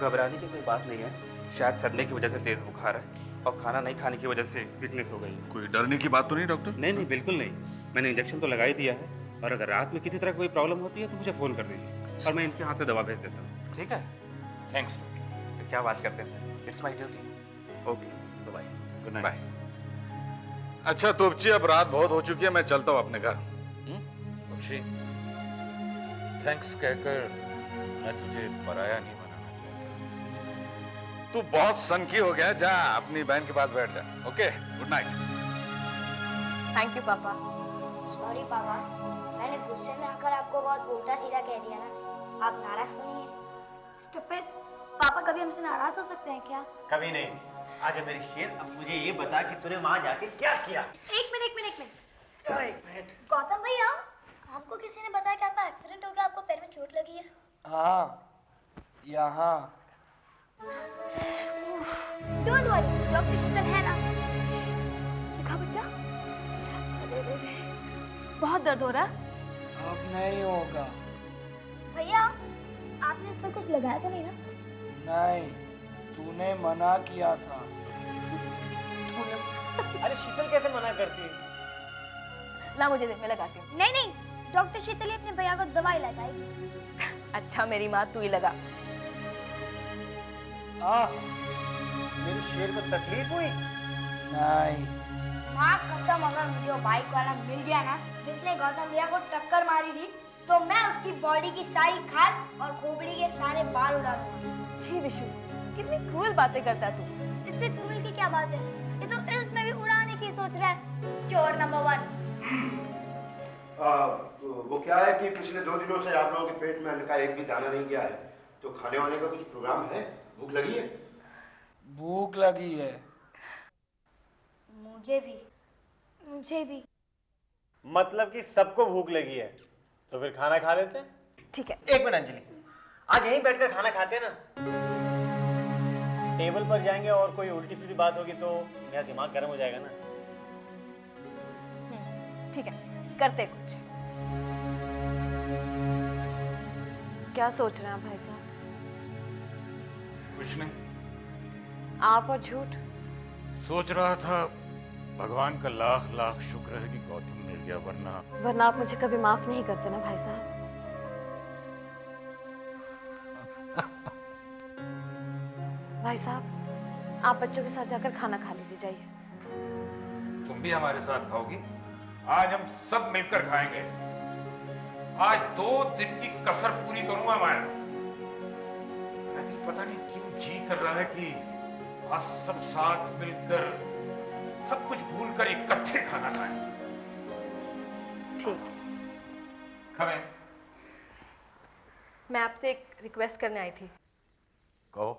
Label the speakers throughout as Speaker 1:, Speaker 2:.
Speaker 1: घबराने की कोई बात नहीं है, शायद सड़ने की वजह से तेज बुखार है और खाना नहीं खाने की वजह से वीकनेस हो गई।
Speaker 2: कोई डरने की बात तो नहीं डॉक्टर?
Speaker 1: नहीं नहीं, बिल्कुल नहीं। मैंने इंजेक्शन तो लगा ही दिया है, और अगर रात में किसी तरह कोई प्रॉब्लम होती है तो मुझे फ़ोन कर दीजिए और मैं इनके हाथ से दवा भेज देता हूँ। ठीक है?
Speaker 3: Thanks doctor.
Speaker 1: तो क्या बात करते हैं sir, it's my duty. Okay, bye.
Speaker 3: Good night.
Speaker 1: Bye.
Speaker 2: अच्छा तोपची, अब रात बहुत हो चुकी है, मैं चलता हूँ अपने घर।
Speaker 3: बख्शी, थैंक्स कहकर मैं तुझे पराया नहीं बनाना चाहता।
Speaker 2: तू बहुत सनकी हो गया, जा अपनी बहन के पास बैठ जा। Okay, good night.
Speaker 4: Thank you पापा।
Speaker 5: सॉरी पापा, मैंने गुस्से में आकर आपको बहुत उल्टा सीधा कह दिया ना, आप नाराज तो नहीं है?
Speaker 6: स्टूपिड, पापा कभी हमसे नाराज हो सकते हैं क्या?
Speaker 7: कभी नहीं। आज मेरी शेर, अब मुझे ये बता कि तूने वहां जाके क्या किया?
Speaker 6: एक मिनट।
Speaker 7: एक मिनट।
Speaker 6: गौतम भैया, आपको किसी ने बताया कि आपका एक्सीडेंट हो गया, आपको पैर में चोट लगी है?
Speaker 8: हाँ, यहाँ।
Speaker 6: डोंट वरी, डॉक्टर शीतल है ना। देखा बच्चा, बहुत दर्द हो रहा है।
Speaker 8: अब नहीं होगा।
Speaker 6: भैया, आपने इस पर कुछ लगाया तो नहीं ना?
Speaker 8: नहीं, तूने मना किया था।
Speaker 7: अरे शीतल कैसे मना करती है?
Speaker 4: ला मुझे दे, मैं लगाती हूँ।
Speaker 6: नहीं, डॉक्टर शीतल ही अपने भैया को दवाई लगाएगी।
Speaker 4: अच्छा मेरी माँ, तू ही लगा।
Speaker 7: मेरी शेर को तकलीफ हुई?
Speaker 8: नहीं।
Speaker 5: माँ कसम, अगर मुझे वो बाइक वाला मिल गया ना जिसने गौतम भैया को टक्कर मारी थी, तो मैं उसकी बॉडी की सारी खाल और खोपड़ी के सारे बाल उड़ा दूंगा।
Speaker 4: छी विशु, कितनी क्रूअल बातें करता है तू।
Speaker 6: इस पे क्रूअल की क्या बात है? ये तो इसमें भी उड़ाने की सोच रहा है। चोर नंबर 1।
Speaker 9: वो क्या है कि पिछले 2 दिनों से आप लोगों के पेट में अन्न का एक भी दाना नहीं गया है, तो खाने वाने का कुछ प्रोग्राम है? भूख लगी है?
Speaker 8: भूख लगी है।
Speaker 6: मुझे भी।
Speaker 7: मतलब कि सबको भूख लगी है, तो फिर खाना खा लेते हैं।
Speaker 4: ठीक है।
Speaker 7: एक मिनट अंजलि, आज यहीं बैठकर खाना खाते हैं ना? टेबल पर जाएंगे और कोई उल्टी सीधी बात होगी तो मेरा दिमाग गर्म हो जाएगा ना।
Speaker 4: ठीक है, करते कुछ। क्या सोच रहे हैं भाई साहब?
Speaker 3: कुछ नहीं,
Speaker 4: आप और झूठ।
Speaker 3: सोच रहा था भगवान का लाख लाख शुक्र है कि गौतम मिल गया,
Speaker 4: वरना आप मुझे कभी माफ नहीं करते ना भाई साहब। भाई साहब, आप बच्चों के साथ जाकर खाना खा लीजिए, जाइए।
Speaker 3: तुम भी हमारे साथ खाओगी? आज हम सब मिलकर खाएंगे। आज 2 दिन की कसर पूरी करूंगा मैं। लेकिन पता नहीं क्यों जी कर रहा है कि आज सब साथ मिलकर, सब कुछ भूलकर इकट्ठे खाना खाएं।
Speaker 4: ठीक।
Speaker 3: खाएं।
Speaker 4: मैं आपसे एक रिक्वेस्ट करने आई थी।
Speaker 3: कहो।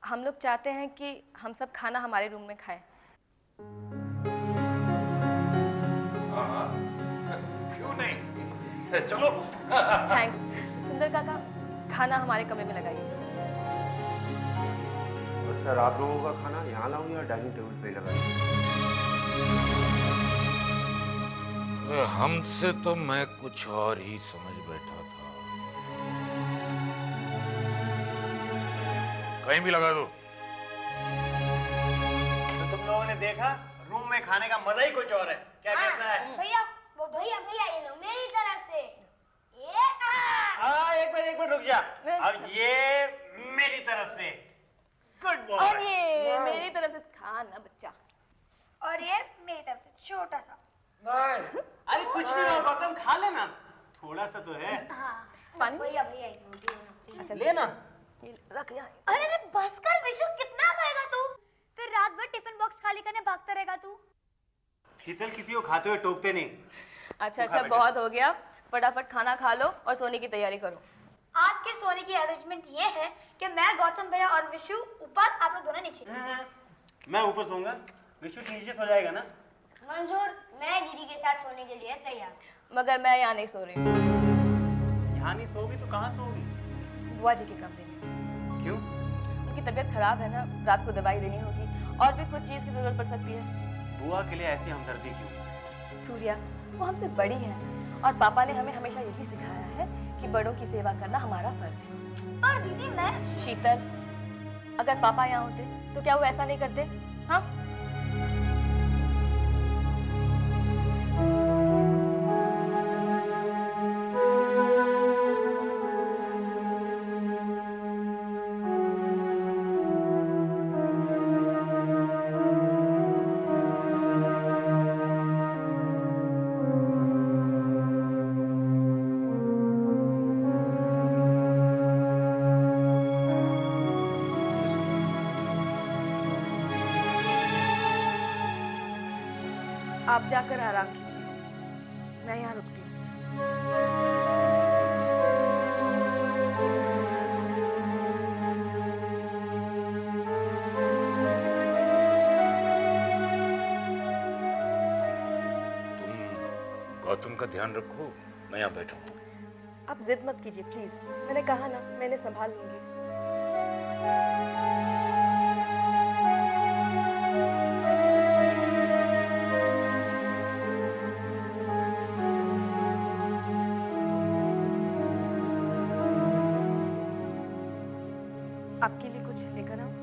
Speaker 4: हम लोग चाहते हैं कि हम सब खाना हमारे रूम में खाएं।
Speaker 3: हाँ, क्यों नहीं? चलो।
Speaker 4: थैंक्स। सुंदर काका, खाना हमारे कमरे में लगाइए।
Speaker 9: और सर, आप लोगों का खाना यहाँ लाऊं या डाइनिंग टेबल पे लगाऊं?
Speaker 3: हमसे तो मैं कुछ और ही समझ बैठा था। कहीं भी लगा दो।
Speaker 7: तो तुम लोगों ने देखा, रूम में खाने का मजा ही कुछ और है। क्या कहता है?
Speaker 5: भैया, वो भैया ये लो मेरी तरफ से।
Speaker 7: एक मिनट रुक जा। अब ये मेरी तरफ से। Good boy.
Speaker 4: और ये मेरी तरफ से खाना बच्चा।
Speaker 6: और ये मेरी तरफ से छोटा सा।
Speaker 7: अरे कुछ नहीं होगा, तुम खा लेना, थोड़ा सा तो है।
Speaker 4: पानी?
Speaker 5: भैया एक रोटी
Speaker 7: लेना।
Speaker 4: रख यहाँ।
Speaker 6: अरे बस कर विशु, कितना खाएगा तू? फिर रात भर टिफिन बॉक्स खाली करने भागता रहेगा तू।
Speaker 7: शीतल किसी को खाते हुए टोकते नहीं।
Speaker 4: अच्छा, बहुत हो गया। फटाफट खाना खा लो और सोने की तैयारी करो।
Speaker 6: आज के सोने की अरेंजमेंट ये है कि मैं, गौतम भैया और विशु ऊपर, आप लोग दोनों नीचे।
Speaker 7: मैं ऊपर सोऊंगा, विशु नीचे सो जाएगा ना?
Speaker 5: मंजूर, मैं दीदी के साथ सोने के लिए तैयार।
Speaker 4: मगर मैं यहाँ नहीं सो रही हूँ।
Speaker 7: यहाँ नहीं सोगी तो कहाँ सोगी?
Speaker 4: बुआ जी के कमरे में।
Speaker 7: क्यों?
Speaker 4: उनकी तबीयत खराब है ना, रात को दवाई देनी होगी और भी कुछ चीज की जरूरत पड़ सकती है।
Speaker 7: बुआ के लिए ऐसी हमदर्दी क्यों?
Speaker 4: सूर्या, वो हमसे बड़ी है और पापा ने हमें हमेशा यही सिखाया है कि बड़ों की सेवा करना हमारा फर्ज है।
Speaker 6: पर दीदी मैं
Speaker 4: शीतल, अगर पापा यहाँ होते तो क्या वो ऐसा नहीं करते? हाँ, आप जाकर आराम कीजिए, मैं यहाँ रुकती हूँ।
Speaker 3: तुम गौतम का ध्यान रखो, मैं यहाँ बैठा हूँ।
Speaker 4: आप जिद मत कीजिए प्लीज, मैंने कहा ना मैंने संभाल लूंगी। आपके लिए कुछ लेकर आऊं?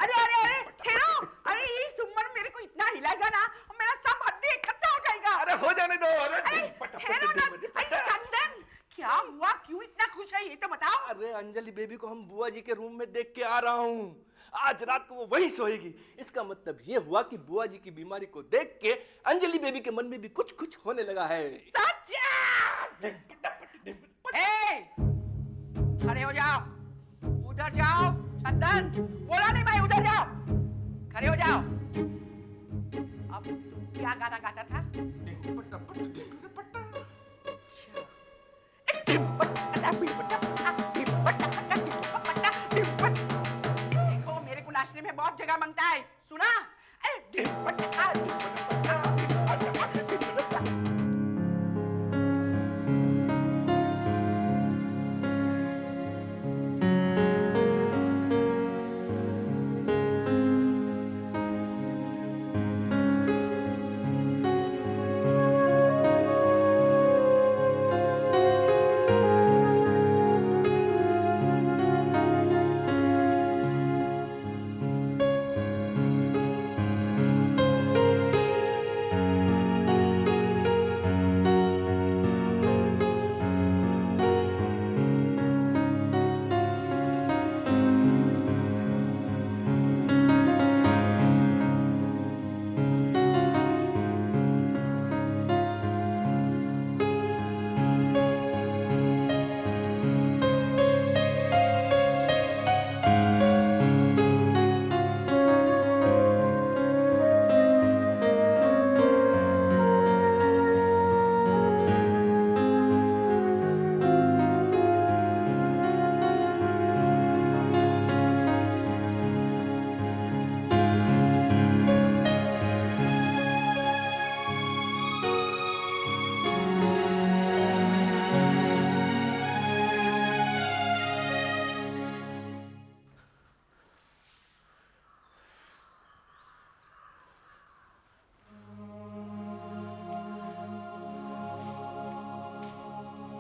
Speaker 10: अरे अरे अरे ठहरो, अरे इस उम्र में मेरे को इतना हिलाएगा ना मेरा सब हड्डी इकट्ठा हो जाएगा।
Speaker 2: अरे हो जाने दो।
Speaker 10: अरे ठहरो ना। अरे चंदन, क्या हुआ, क्यों इतना खुश है ये तो बताओ।
Speaker 8: अरे अंजलि बेबी को हम बुआ जी के रूम में देख के आ रहा हूँ। आज रात को वो वहीं सोएगी। इसका मतलब ये हुआ कि बुआ जी की बीमारी को देख के अंजलि बेबी के मन में भी कुछ कुछ होने लगा है।
Speaker 10: सच? खड़े हो जाओ, उधर जाओ। चंदन, बोला नहीं भाई, उधर जाओ, खड़े हो जाओ। अब तुम क्या गाना गाता था? देखो मेरे को नाचने में बहुत जगह मांगता है, सुना?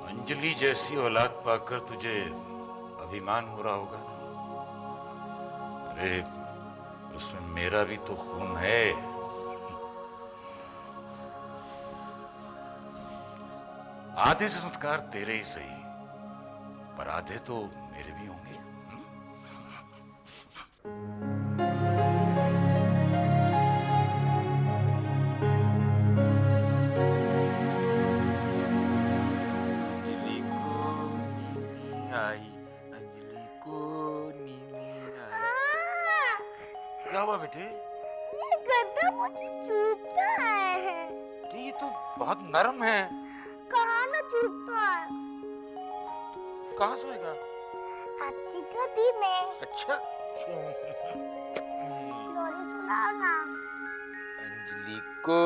Speaker 3: अंजलि जैसी औलाद पाकर तुझे अभिमान हो रहा होगा ना? अरे उसमें मेरा भी तो खून है। आधे से संस्कार तेरे ही सही, पर आधे तो मेरे भी होंगे।
Speaker 1: अंजलि को नींद आई, अंजलि को नींद आई। क्या हुआ बेटे?
Speaker 5: ये गद्दा मुझे चुभता है।
Speaker 1: ये तो बहुत नरम है।
Speaker 5: कहाँ ना चुभता है?
Speaker 1: कहाँ सोएगा?
Speaker 5: आपकी गति में।
Speaker 3: अच्छा
Speaker 5: लोरी सुनाओ ना।
Speaker 11: अंजलि को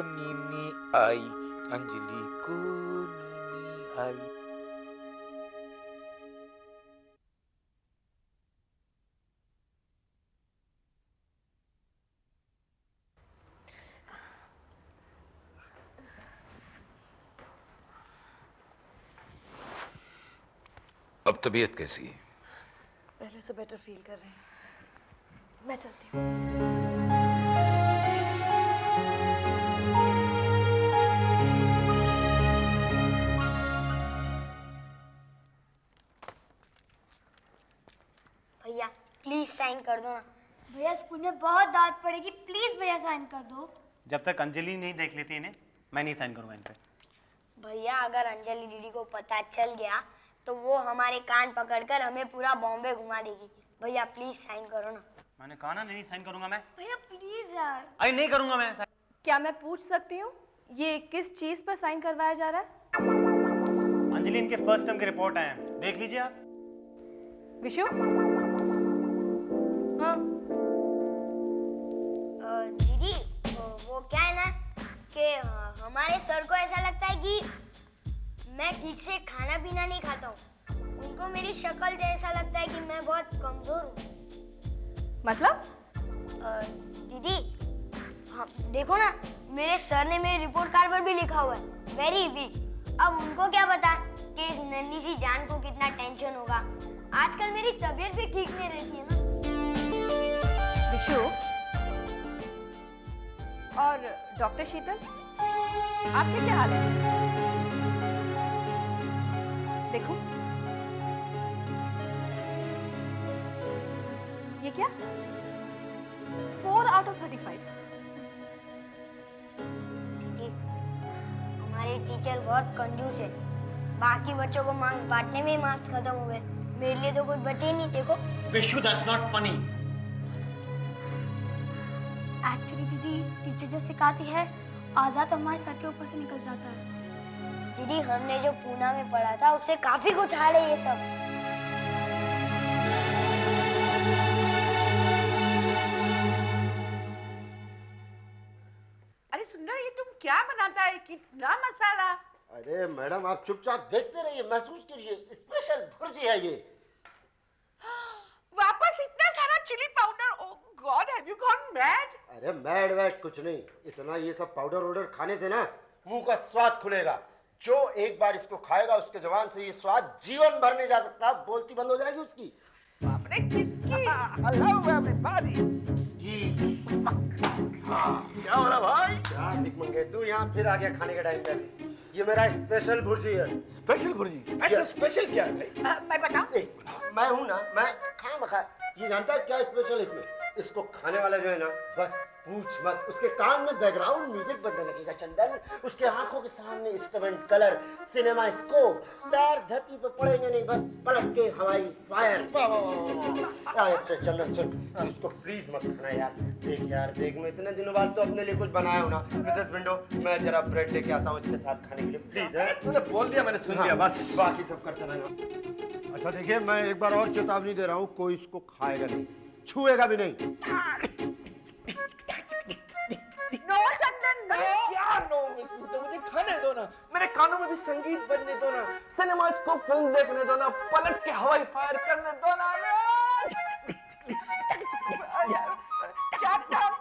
Speaker 11: नीनी आई, अंजलि को नीनी आई।
Speaker 3: अब तबीयत कैसी है?
Speaker 4: पहले से बेटर फील कर रहे हैं। मैं चलती हूँ।
Speaker 5: भैया प्लीज साइन कर दो ना। भैया स्कूल में बहुत डांट पड़ेगी, प्लीज भैया साइन कर दो।
Speaker 7: जब तक अंजलि नहीं देख लेती इन्हें मैं नहीं साइन करूंगा इन पे।
Speaker 5: भैया अगर अंजलि दीदी को पता चल गया तो वो हमारे कान पकड़कर हमें पूरा बॉम्बे घुमा देगी। भैया प्लीज साइन करो ना।
Speaker 7: मैंने कहा ना नहीं साइन करूंगा मैं।
Speaker 5: भैया प्लीज यार।
Speaker 7: अरे नहीं करूंगा मैं साइन।
Speaker 4: क्या मैं पूछ सकती हूँ ये किस चीज पर साइन करवाया जा रहा है?
Speaker 7: अंजलि इनके फर्स्ट टर्म के रिपोर्ट आए हैं, देख लीजिए आप।
Speaker 4: विशु? हाँ
Speaker 5: दीदी वो क्या है ना कि हमारे सर को ऐसा लगता है कि मैं ठीक से खाना पीना नहीं खाता हूँ। उनको मेरी शक्ल से ऐसा लगता है कि मैं बहुत कमजोर हूँ।
Speaker 4: मतलब?
Speaker 5: दीदी हाँ देखो ना, मेरे सर ने मेरे रिपोर्ट कार्ड पर भी लिखा हुआ है वेरी वीक। अब उनको क्या पता कि इस नन्ही सी जान को कितना टेंशन होगा। आजकल मेरी तबीयत भी ठीक नहीं रहती है ना।
Speaker 4: विशु और डॉक्टर शीतल, आपके क्या हाल है? देखो ये क्या? 4 out of 35।
Speaker 5: दीदी हमारे टीचर बहुत कंजूस है। बाकी बच्चों को मार्क्स बांटने में ही मार्क्स खत्म हो गए, मेरे लिए तो कुछ बचे ही नहीं। देखो
Speaker 7: Vishu that's not funny.
Speaker 6: Actually दीदी टीचर जो सिखाती है आधा तो हमारे सर के ऊपर से निकल जाता है।
Speaker 5: दीदी हमने जो पूना में पढ़ा था उससे काफी कुछ हार्ड है ये सब।
Speaker 10: अरे सुंदर, ये तुम क्या बनाता है? कितना मसाला।
Speaker 9: अरे मैडम आप चुपचाप देखते रहिए, महसूस कीजिए, स्पेशल भुर्जी है ये।
Speaker 10: वापस इतना सारा chilli powder. Oh god, have you gone mad?
Speaker 9: अरे मैड वैड कुछ नहीं, इतना ये सब पाउडर वाउडर खाने से ना मुंह का स्वाद खुलेगा। जो एक बार इसको खाएगा उसके जबान से ये स्वाद जीवन भर नहीं जा सकता, बोलती बंद हो जाएगी उसकी।
Speaker 10: बाप रे, किसकी?
Speaker 8: Hello everybody. क्या हो रहा भाई?
Speaker 9: क्या दिख मंगे तू यहाँ फिर आ गया खाने के टाइम पे। ये मेरा स्पेशल भुर्जी है।
Speaker 8: स्पेशल भुर्जी? ऐसा स्पेशल क्या है भाई?
Speaker 10: मैं बताऊं?
Speaker 9: मैं हूँ ना, मैं खा मखा। ये जानता है क्या स्पेशल इसमें? इसको खाने वाला जो है ना, बस पूछ मत, उसके कान में बैकग्राउंड म्यूजिक बजने लगेगा चंदन। उसके आंखों के सामने इंस्ट्रूमेंट कलर, सिनेमा स्कोप, पैर धरती पे पड़ेंगे नहीं, बस पलट के हवाई फायर। अच्छा चंदन सुन, इसको प्लीज मत खाना यार। देख यार देख, मैं इतने दिनों बाद तो अपने लिए कुछ बनाया हूँ ना। मिसेस विंडो, मैं जरा ब्रेड लेके आता हूँ इसके साथ खाने के लिए, प्लीज है।
Speaker 8: तूने बोल दिया, मैंने सुन लिया, बस
Speaker 9: बाकी सब करते रहना। अच्छा देखिए, मैं एक बार और चेतावनी दे रहा हूँ, कोई इसको खाएगा नहीं, छुएगा भी नहीं।
Speaker 10: नो चंदन, नो।
Speaker 8: क्या नो मिस, तो मुझे खाने दो ना, मेरे कानों में भी संगीत बजने दो ना, सिनेमा इसको फिल्म देखने दो ना, पलट के हवाई फायर करने दो ना।
Speaker 10: चंदन,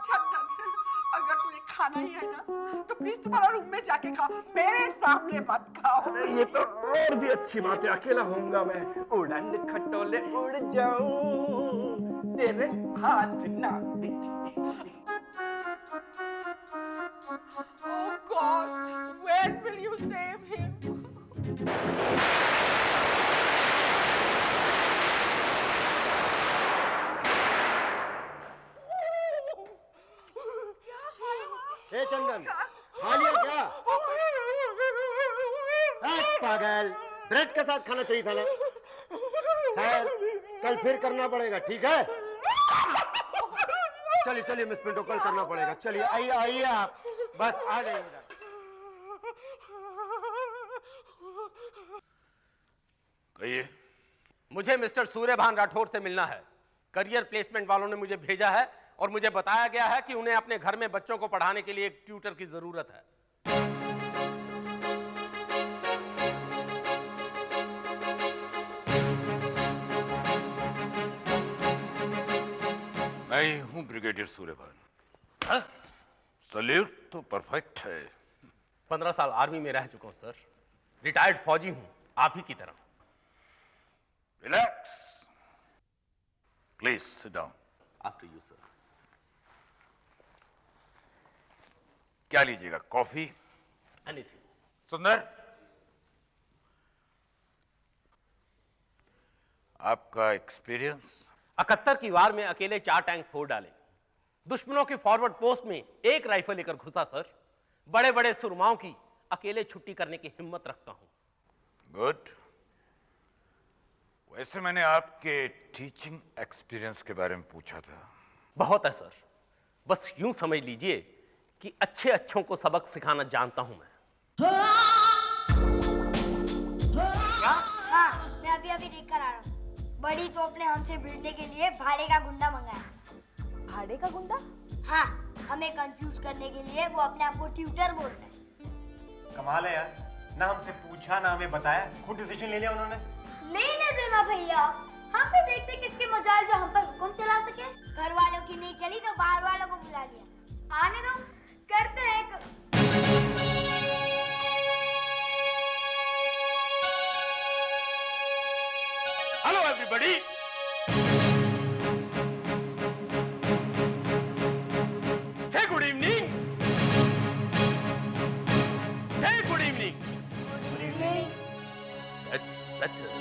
Speaker 10: अगर तुझे खाना ही है ना तो प्लीज तुम्हारा रूम में जाके खा, मेरे सामने मत खाओ।
Speaker 8: अरे ये तो और भी अच्छी बात है, अकेला होऊंगा मैं, उड़न खटोले उड़ जाऊं तेरे हाथ ना।
Speaker 10: Oh God, when will you save him?
Speaker 9: हे चंदन, खा लिया क्या? पागल, ब्रेड के साथ खाना चाहिए था ना। खैर, कल फिर करना पड़ेगा, ठीक है? चलिए चलिए मिस पिंटो, कल करना पड़ेगा। चलिए आइए आइए आप, बस आ गए इधर।
Speaker 3: कहिए।
Speaker 7: मुझे मिस्टर सूर्यभान राठौर से मिलना है। करियर प्लेसमेंट वालों ने मुझे भेजा है और मुझे बताया गया है कि उन्हें अपने घर में बच्चों को पढ़ाने के लिए एक ट्यूटर की जरूरत है।
Speaker 3: मैं ही हूं ब्रिगेडियर सूर्यभान।
Speaker 7: सर,
Speaker 3: सल्यूट तो परफेक्ट है।
Speaker 7: 15 साल आर्मी में रह चुका हूं सर। रिटायर्ड फौजी हूं, आप ही की तरह।
Speaker 3: Relax, please sit down.
Speaker 7: After you sir.
Speaker 3: क्या लीजिएगा, कॉफी?
Speaker 7: एनीथिंग।
Speaker 3: सुंदर, आपका एक्सपीरियंस?
Speaker 7: 71 की वार में अकेले 4 टैंक फोड़ डाले, दुश्मनों की फॉरवर्ड पोस्ट में एक राइफल लेकर घुसा सर। बड़े बड़े सुरमाओं की अकेले छुट्टी करने की हिम्मत रखता हूं।
Speaker 3: गुड। वैसे मैंने आपके टीचिंग एक्सपीरियंस के बारे में पूछा था।
Speaker 7: बहुत है सर, बस यूं समझ लीजिए कि अच्छे अच्छों को सबक सिखाना जानता हूं मैं।
Speaker 5: हाँ, मैं अभी अभी देख कर आ रहा हूँ। बड़ी तोप ने हमसे भिड़ने के लिए भाड़े का गुंडा मंगाया।
Speaker 4: भाड़े का गुंडा?
Speaker 5: हाँ, हमें कंफ्यूज करने के लिए वो अपने आप को ट्यूटर बोलता है।
Speaker 7: कमाल है यार, ना हमसे पूछा ना हमें बताया, खुद डिसीजन ले लिया उन्होंने।
Speaker 6: लेने देना भैया, हम भी देखते किसके मजाल जो हम पर हुक्म चला सके।
Speaker 5: घर वालों की नहीं चली तो बाहर वालों को बुला लिया।
Speaker 6: आने दो, करते हैं एक
Speaker 7: हेलो एवरीबॉडी, से गुड इवनिंग, से गुड इवनिंग। It's better